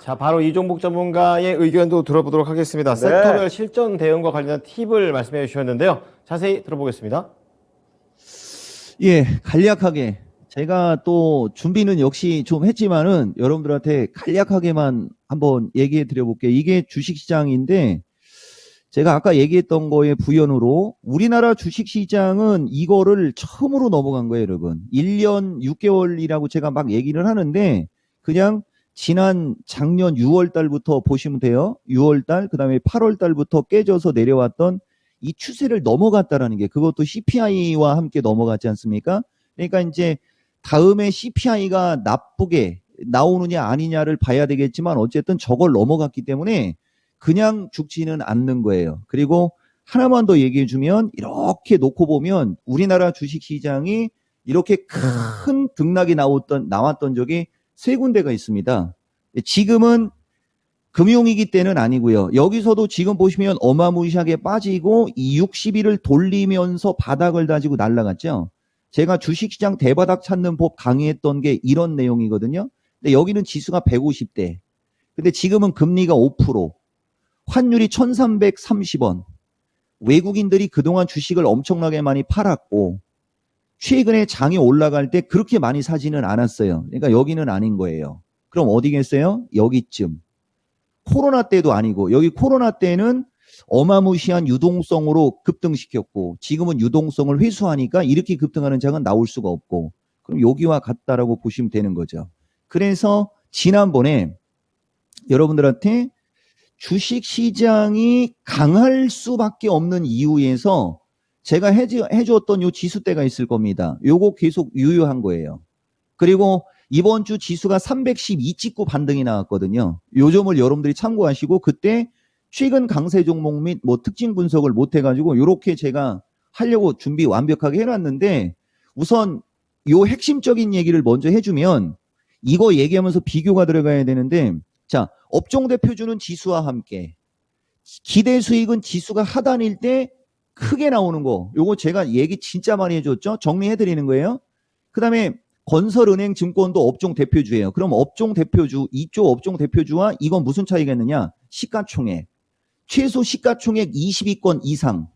자, 바로 이종복 전문가의 의견도 들어보도록 하겠습니다. 네. 섹터별 실전 대응과 관련한 팁을 말씀해 주셨는데요. 자세히 들어보겠습니다. 예, 간략하게. 제가 또 준비는 역시 좀 했지만은 여러분들한테 간략하게만 한번 얘기해 드려볼게요. 이게 주식시장인데 제가 아까 얘기했던 거에 부연으로 우리나라 주식시장은 이거를 처음으로 넘어간 거예요, 여러분. 1년 6개월이라고 제가 막 얘기를 하는데 그냥 지난 작년 6월 달부터 보시면 돼요. 6월 달, 그 다음에 8월 달부터 깨져서 내려왔던 이 추세를 넘어갔다라는 게 그것도 CPI와 함께 넘어갔지 않습니까? 그러니까 이제 다음에 CPI가 나쁘게 나오느냐 아니냐를 봐야 되겠지만 어쨌든 저걸 넘어갔기 때문에 그냥 죽지는 않는 거예요. 그리고 하나만 더 얘기해 주면 이렇게 놓고 보면 우리나라 주식시장이 이렇게 큰 등락이 나왔던 적이 세 군데가 있습니다. 지금은 금융위기 때는 아니고요. 여기서도 지금 보시면 어마무시하게 빠지고 이 60일을 돌리면서 바닥을 다지고 날아갔죠. 제가 주식시장 대바닥 찾는 법 강의했던 게 이런 내용이거든요. 근데 여기는 지수가 150대. 근데 지금은 금리가 5%, 환율이 1330원. 외국인들이 그동안 주식을 엄청나게 많이 팔았고 최근에 장이 올라갈 때 그렇게 많이 사지는 않았어요. 그러니까 여기는 아닌 거예요. 그럼 어디겠어요? 여기쯤. 코로나 때도 아니고 여기 코로나 때는 어마무시한 유동성으로 급등시켰고 지금은 유동성을 회수하니까 이렇게 급등하는 장은 나올 수가 없고 그럼 여기와 같다라고 보시면 되는 거죠. 그래서 지난번에 여러분들한테 주식시장이 강할 수밖에 없는 이유에서 제가 해주었던 요 지수대가 있을 겁니다. 요거 계속 유효한 거예요. 그리고 이번 주 지수가 312 찍고 반등이 나왔거든요. 요 점을 여러분들이 참고하시고 그때 최근 강세 종목 및 뭐 특징 분석을 못 해가지고 요렇게 제가 하려고 준비 완벽하게 해놨는데 우선 요 핵심적인 얘기를 먼저 해주면 이거 얘기하면서 비교가 들어가야 되는데 자, 업종 대표주는 지수와 함께 기대 수익은 지수가 하단일 때 크게 나오는 거 요거 제가 얘기 진짜 많이 해줬죠. 정리해 드리는 거예요. 그 다음에 건설은행 증권도 업종 대표주예요. 그럼 업종 대표주 이쪽 업종 대표주와 이건 무슨 차이겠느냐. 시가총액 최소 시가총액 20위권 이상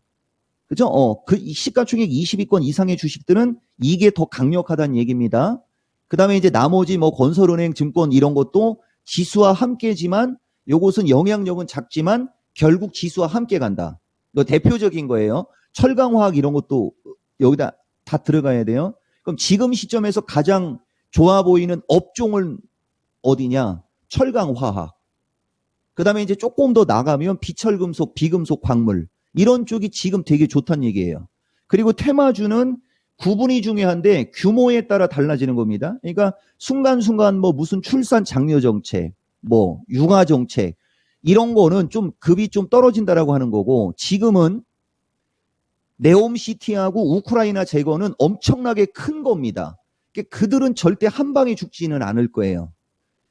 그죠? 그 시가총액 20위권 이상의 주식들은 이게 더 강력하다는 얘기입니다. 그 다음에 이제 나머지 뭐 건설은행 증권 이런 것도 지수와 함께지만 요것은 영향력은 작지만 결국 지수와 함께 간다. 이거 대표적인 거예요. 철강화학 이런 것도 여기다 다 들어가야 돼요. 그럼 지금 시점에서 가장 좋아 보이는 업종은 어디냐? 철강화학. 그 다음에 이제 조금 더 나가면 비철금속, 비금속 광물 이런 쪽이 지금 되게 좋다는 얘기예요. 그리고 테마주는 구분이 중요한데 규모에 따라 달라지는 겁니다. 그러니까 순간순간 뭐 무슨 출산 장려 정책, 뭐 육아 정책 이런 거는 좀 급이 좀 떨어진다라고 하는 거고 지금은 네옴시티하고 우크라이나 재건은 엄청나게 큰 겁니다. 그들은 절대 한 방에 죽지는 않을 거예요.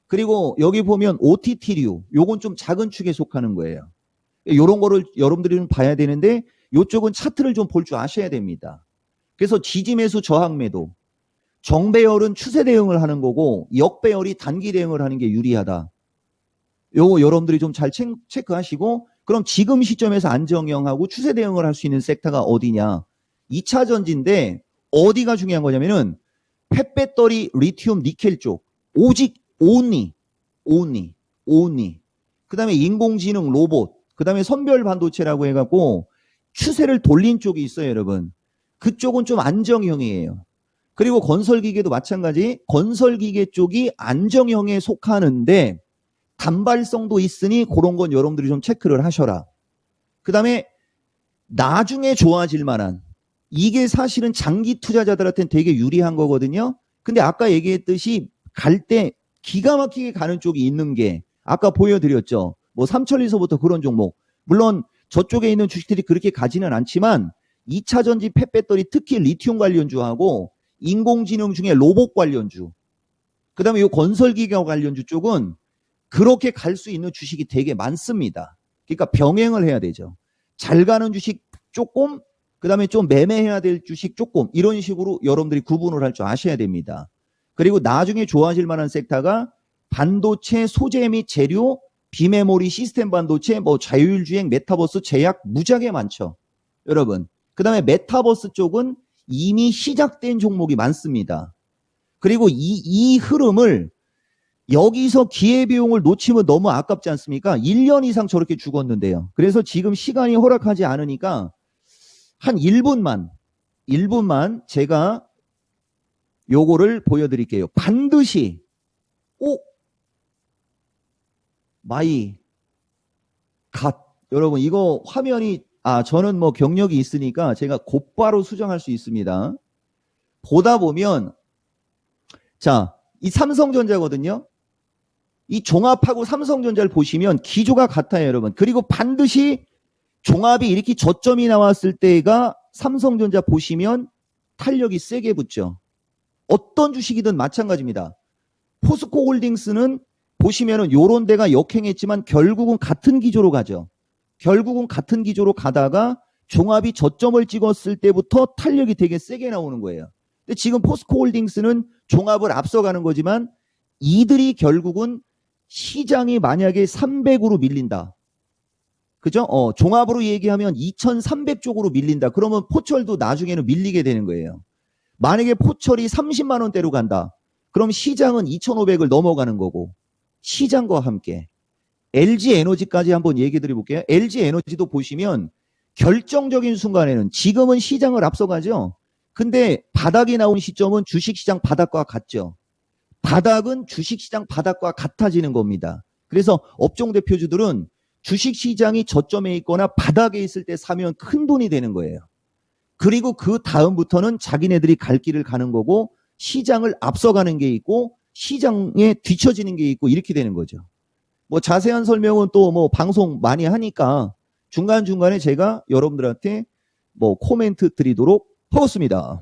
그리고 여기 보면 OTT류, 요건 좀 작은 축에 속하는 거예요. 요런 거를 여러분들이 좀 봐야 되는데 요쪽은 차트를 좀 볼 줄 아셔야 됩니다. 그래서 지지매수 저항매도, 정배열은 추세 대응을 하는 거고 역배열이 단기 대응을 하는 게 유리하다. 요거 여러분들이 좀 잘 체크하시고 그럼 지금 시점에서 안정형하고 추세 대응을 할 수 있는 섹터가 어디냐? 2차 전지인데 어디가 중요한 거냐면은 펫배터리, 리튬, 니켈 쪽 오직 only. 그 다음에 인공지능, 로봇, 그 다음에 선별 반도체라고 해갖고 추세를 돌린 쪽이 있어요, 여러분. 그쪽은 좀 안정형이에요. 그리고 건설기계도 마찬가지. 건설기계 쪽이 안정형에 속하는데 단발성도 있으니 그런 건 여러분들이 좀 체크를 하셔라. 그 다음에 나중에 좋아질 만한 이게 사실은 장기 투자자들한테는 되게 유리한 거거든요. 근데 아까 얘기했듯이 갈 때 기가 막히게 가는 쪽이 있는 게 아까 보여드렸죠. 뭐 삼천리서부터 그런 종목. 물론 저쪽에 있는 주식들이 그렇게 가지는 않지만 2차 전지 펫배터리 특히 리튬 관련주하고 인공지능 중에 로봇 관련주 그 다음에 이 건설기계 관련주 쪽은 그렇게 갈 수 있는 주식이 되게 많습니다. 그러니까 병행을 해야 되죠. 잘 가는 주식 조금 그 다음에 좀 매매해야 될 주식 조금 이런 식으로 여러분들이 구분을 할 줄 아셔야 됩니다. 그리고 나중에 좋아질 만한 섹터가 반도체 소재 및 재료, 비메모리 시스템 반도체, 뭐 자율주행, 메타버스, 제약 무지하게 많죠. 여러분. 그 다음에 메타버스 쪽은 이미 시작된 종목이 많습니다. 그리고 이 흐름을 여기서 기회비용을 놓치면 너무 아깝지 않습니까? 1년 이상 저렇게 죽었는데요. 그래서 지금 시간이 허락하지 않으니까 한 1분만 제가 요거를 보여드릴게요. 반드시 마이 갓 여러분 이거 화면이 저는 뭐 경력이 있으니까 제가 곧바로 수정할 수 있습니다. 보다 보면 자, 이 삼성전자거든요. 이 종합하고 삼성전자를 보시면 기조가 같아요, 여러분. 그리고 반드시 종합이 이렇게 저점이 나왔을 때가 삼성전자 보시면 탄력이 세게 붙죠. 어떤 주식이든 마찬가지입니다. 포스코홀딩스는 보시면은 요런 데가 역행했지만 결국은 같은 기조로 가죠. 결국은 같은 기조로 가다가 종합이 저점을 찍었을 때부터 탄력이 되게 세게 나오는 거예요. 근데 지금 포스코홀딩스는 종합을 앞서가는 거지만 이들이 결국은 시장이 만약에 300으로 밀린다. 그죠? 종합으로 얘기하면 2300 쪽으로 밀린다. 그러면 포철도 나중에는 밀리게 되는 거예요. 만약에 포철이 30만 원대로 간다. 그럼 시장은 2500을 넘어가는 거고 시장과 함께 LG에너지까지 한번 얘기 드려볼게요. LG에너지도 보시면 결정적인 순간에는 지금은 시장을 앞서가죠. 근데 바닥이 나온 시점은 주식시장 바닥과 같죠. 바닥은 주식시장 바닥과 같아지는 겁니다. 그래서 업종 대표주들은 주식시장이 저점에 있거나 바닥에 있을 때 사면 큰 돈이 되는 거예요. 그리고 그 다음부터는 자기네들이 갈 길을 가는 거고 시장을 앞서가는 게 있고 시장에 뒤처지는 게 있고 이렇게 되는 거죠. 뭐 자세한 설명은 또 뭐 방송 많이 하니까 중간중간에 제가 여러분들한테 뭐 코멘트 드리도록 하겠습니다.